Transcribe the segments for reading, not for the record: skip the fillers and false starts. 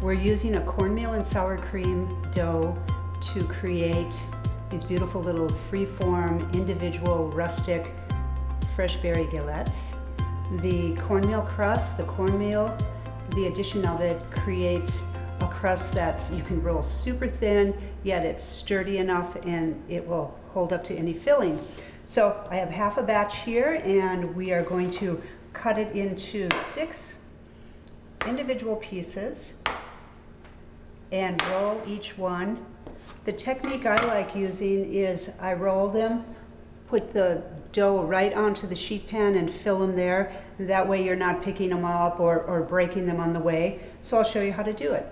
We're using a cornmeal and sour cream dough to create these beautiful little free-form, individual, rustic, fresh berry galettes. The cornmeal crust, the cornmeal, the addition of it creates a crust that you can roll super thin, yet it's sturdy enough and it will hold up to any filling. So I have half a batch here, and we are going to cut it into 6 individual pieces and roll each one. The technique I like using is I roll them, put the dough right onto the sheet pan and fill them there. That way you're not picking them up or breaking them on the way. So I'll show you how to do it.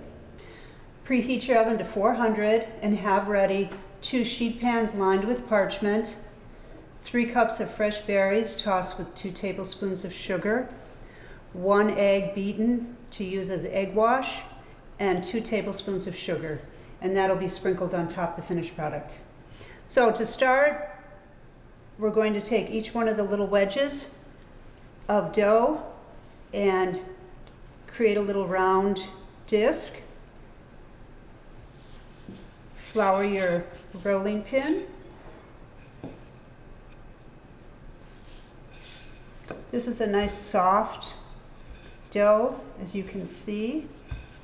Preheat your oven to 400 and have ready 2 sheet pans lined with parchment, 3 cups of fresh berries tossed with 2 tablespoons of sugar, 1 egg beaten to use as egg wash, and 2 tablespoons of sugar. And that'll be sprinkled on top of the finished product. So to start, we're going to take each one of the little wedges of dough and create a little round disc. Flour your rolling pin. This is a nice soft dough, as you can see,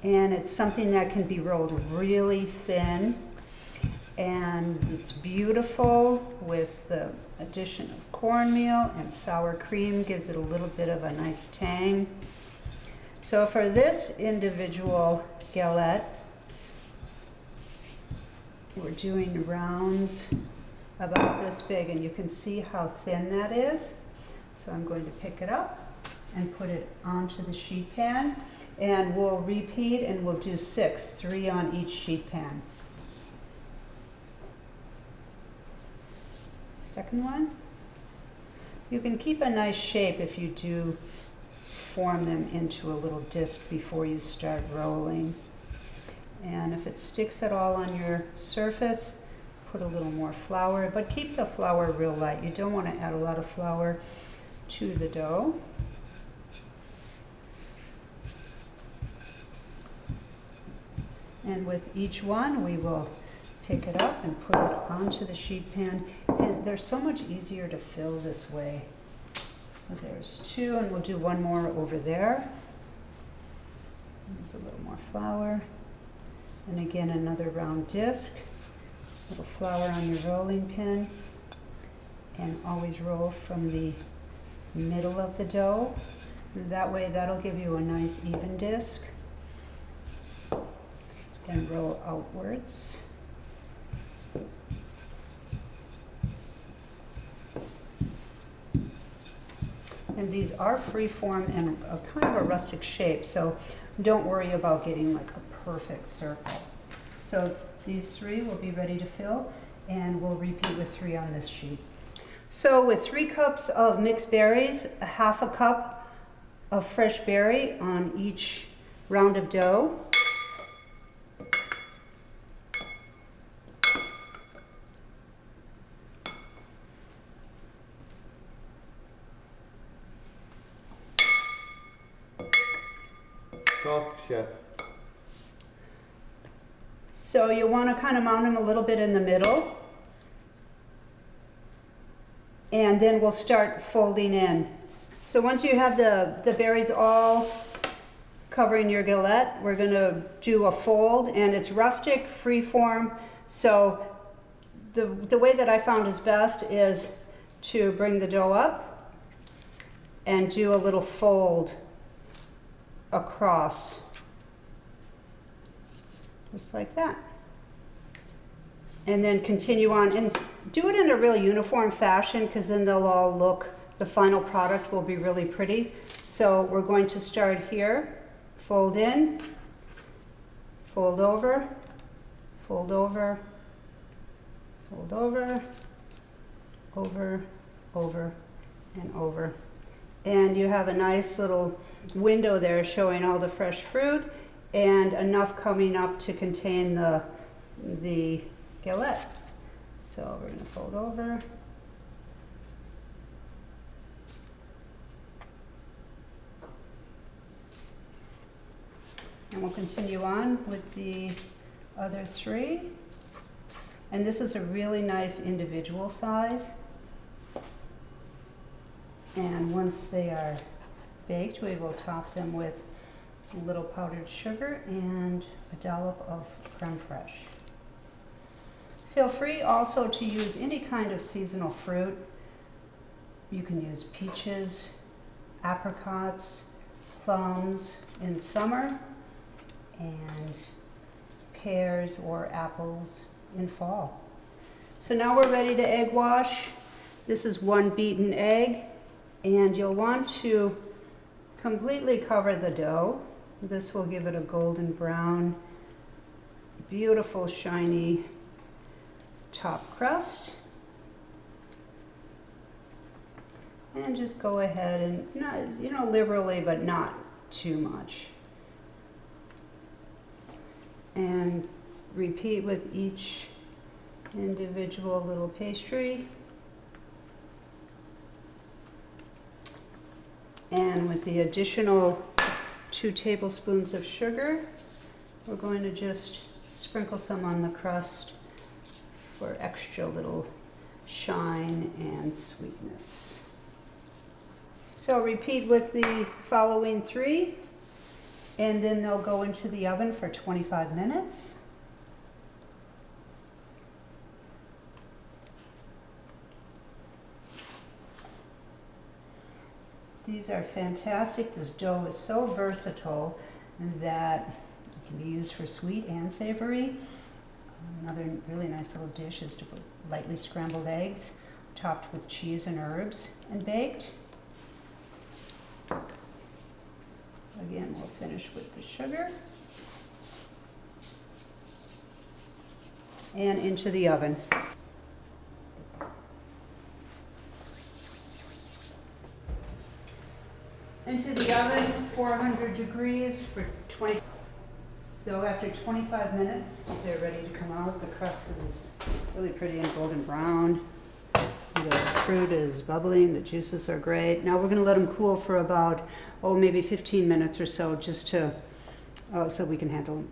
and it's something that can be rolled really thin, and it's beautiful with the addition of cornmeal and sour cream, gives it a little bit of a nice tang. So for this individual galette, we're doing rounds about this big, and you can see how thin that is. So I'm going to pick it up and put it onto the sheet pan, and we'll repeat and we'll do 6, 3 on each sheet pan. Second one. You can keep a nice shape if you do form them into a little disc before you start rolling. And if it sticks at all on your surface, put a little more flour, but keep the flour real light. You don't want to add a lot of flour to the dough. And with each one, we will pick it up and put it onto the sheet pan. And they're so much easier to fill this way. So there's 2, and we'll do 1 more over there. There's a little more flour. And again, another round disc. A little flour on your rolling pin. And always roll from the middle of the dough. That way, that'll give you a nice even disc. And roll outwards. And these are free-form and a kind of a rustic shape, so don't worry about getting like a perfect circle. So these 3 will be ready to fill, and we'll repeat with 3 on this sheet. So with 3 cups of mixed berries, a half a cup of fresh berry on each round of dough. Chef. So you want to kind of mount them a little bit in the middle. And then we'll start folding in. So once you have the berries all covering your galette, we're going to do a fold, and it's rustic, free-form. So the way that I found is best is to bring the dough up and do a little fold across, just like that. And then continue on and do it in a really uniform fashion, because then they'll all look, the final product will be really pretty. So we're going to start here, fold in, fold over, fold over, fold over, over, over, and over. And you have a nice little window there showing all the fresh fruit and enough coming up to contain the galette. So we're going to fold over. And we'll continue on with the other 3. And this is a really nice individual size. And once they are baked, we will top them with a little powdered sugar and a dollop of creme fraiche. Feel free also to use any kind of seasonal fruit. You can use peaches, apricots, plums in summer, and pears or apples in fall. So now we're ready to egg wash. This is 1 beaten egg, and you'll want to completely cover the dough. This will give it a golden brown, beautiful, shiny top crust. And just go ahead and, not, liberally, but not too much. And repeat with each individual little pastry. And with the additional 2 tablespoons of sugar, we're going to just sprinkle some on the crust for extra little shine and sweetness. So repeat with the following 3, and then they'll go into the oven for 25 minutes. These are fantastic. This dough is so versatile that it can be used for sweet and savory. Another really nice little dish is to put lightly scrambled eggs topped with cheese and herbs and baked. Again, we'll finish with the sugar. And into the oven. Into the oven, 400 degrees for 20. So after 25 minutes, they're ready to come out. The crust is really pretty and golden brown. The fruit is bubbling, the juices are great. Now we're going to let them cool for about, maybe 15 minutes or so, just to, so we can handle them.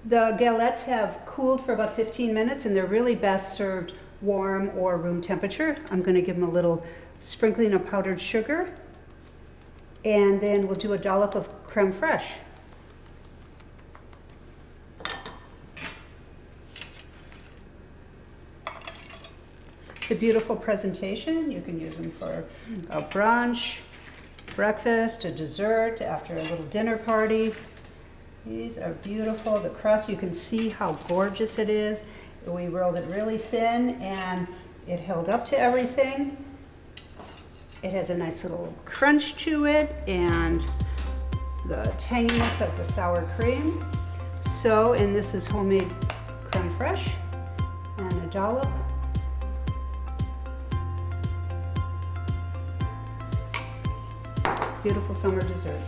The galettes have cooled for about 15 minutes, and they're really best served warm or room temperature. I'm going to give them a little sprinkling of powdered sugar, and then we'll do a dollop of creme fraiche. It's a beautiful presentation. You can use them for a brunch, breakfast, a dessert, after a little dinner party. These are beautiful. The crust, you can see how gorgeous it is. We rolled it really thin and it held up to everything. It has a nice little crunch to it and the tanginess of the sour cream. So, and this is homemade creme fraiche and a dollop. Beautiful summer dessert.